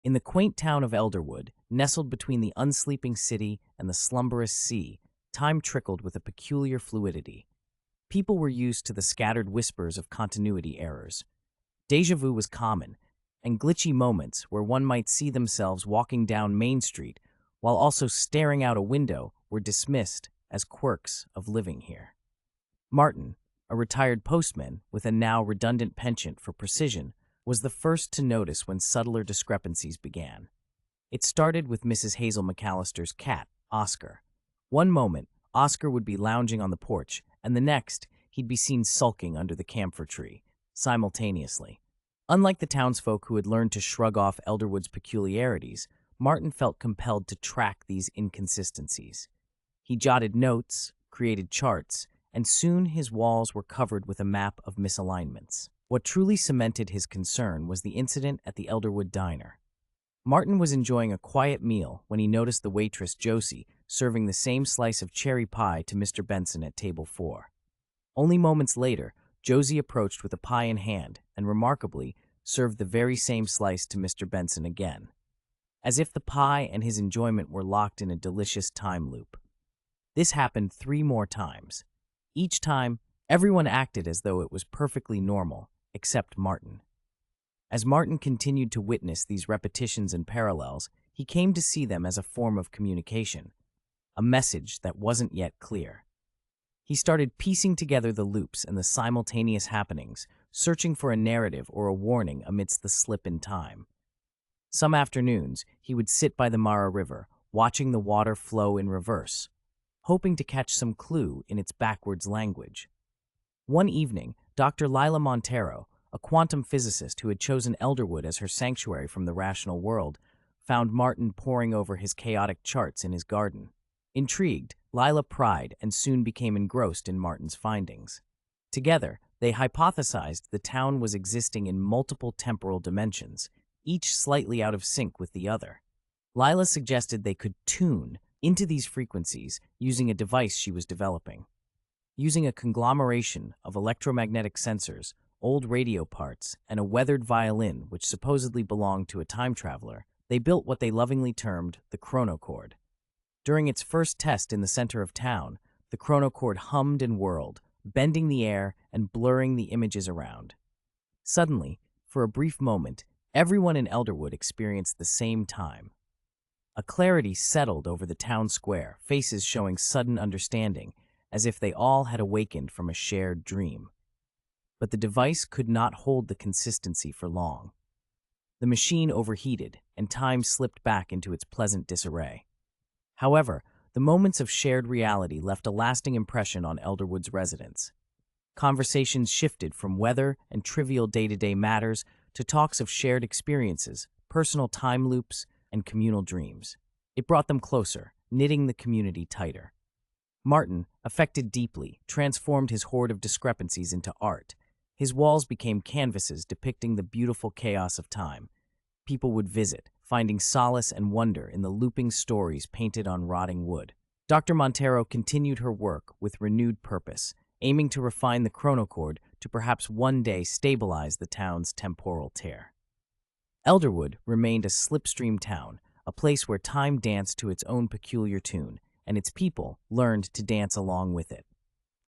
In the quaint town of Elderwood, nestled between the unsleeping city and the slumberous sea, time trickled with a peculiar fluidity. People were used to the scattered whispers of continuity errors. Déjà vu was common, and glitchy moments where one might see themselves walking down Main Street while also staring out a window were dismissed as quirks of living here. Martin, a retired postman with a now redundant penchant for precision, was the first to notice when subtler discrepancies began. It started with Mrs. Hazel McAllister's cat, Oscar. One moment, Oscar would be lounging on the porch, and the next, he'd be seen sulking under the camphor tree, simultaneously. Unlike the townsfolk who had learned to shrug off Elderwood's peculiarities, Martin felt compelled to track these inconsistencies. He jotted notes, created charts, and soon his walls were covered with a map of misalignments. What truly cemented his concern was the incident at the Elderwood diner. Martin was enjoying a quiet meal when he noticed the waitress Josie serving the same slice of cherry pie to Mr. Benson at table 4. Only moments later, Josie approached with a pie in hand and, remarkably, served the very same slice to Mr. Benson again, as if the pie and his enjoyment were locked in a delicious time loop. This happened 3 more times. Each time, everyone acted as though it was perfectly normal, except Martin. As Martin continued to witness these repetitions and parallels, he came to see them as a form of communication, a message that wasn't yet clear. He started piecing together the loops and the simultaneous happenings, searching for a narrative or a warning amidst the slip in time. Some afternoons, he would sit by the Mara River, watching the water flow in reverse, hoping to catch some clue in its backwards language. One evening, Dr. Lila Montero, a quantum physicist who had chosen Elderwood as her sanctuary from the rational world, found Martin poring over his chaotic charts in his garden. Intrigued, Lila pried and soon became engrossed in Martin's findings. Together, they hypothesized the town was existing in multiple temporal dimensions, each slightly out of sync with the other. Lila suggested they could tune into these frequencies using a device she was developing. Using a conglomeration of electromagnetic sensors, old radio parts, and a weathered violin which supposedly belonged to a time traveler, they built what they lovingly termed the chronochord. During its first test in the center of town, the chronochord hummed and whirled, bending the air and blurring the images around. Suddenly, for a brief moment, everyone in Elderwood experienced the same time. A clarity settled over the town square, faces showing sudden understanding, as if they all had awakened from a shared dream. But the device could not hold the consistency for long. The machine overheated, and time slipped back into its pleasant disarray. However, the moments of shared reality left a lasting impression on Elderwood's residents. Conversations shifted from weather and trivial day-to-day matters to talks of shared experiences, personal time loops, and communal dreams. It brought them closer, knitting the community tighter. Martin, affected deeply, transformed his hoard of discrepancies into art. His walls became canvases depicting the beautiful chaos of time. People would visit, finding solace and wonder in the looping stories painted on rotting wood. Dr. Montero continued her work with renewed purpose, aiming to refine the chronochord to perhaps one day stabilize the town's temporal tear. Elderwood remained a slipstream town, a place where time danced to its own peculiar tune, and its people learned to dance along with it.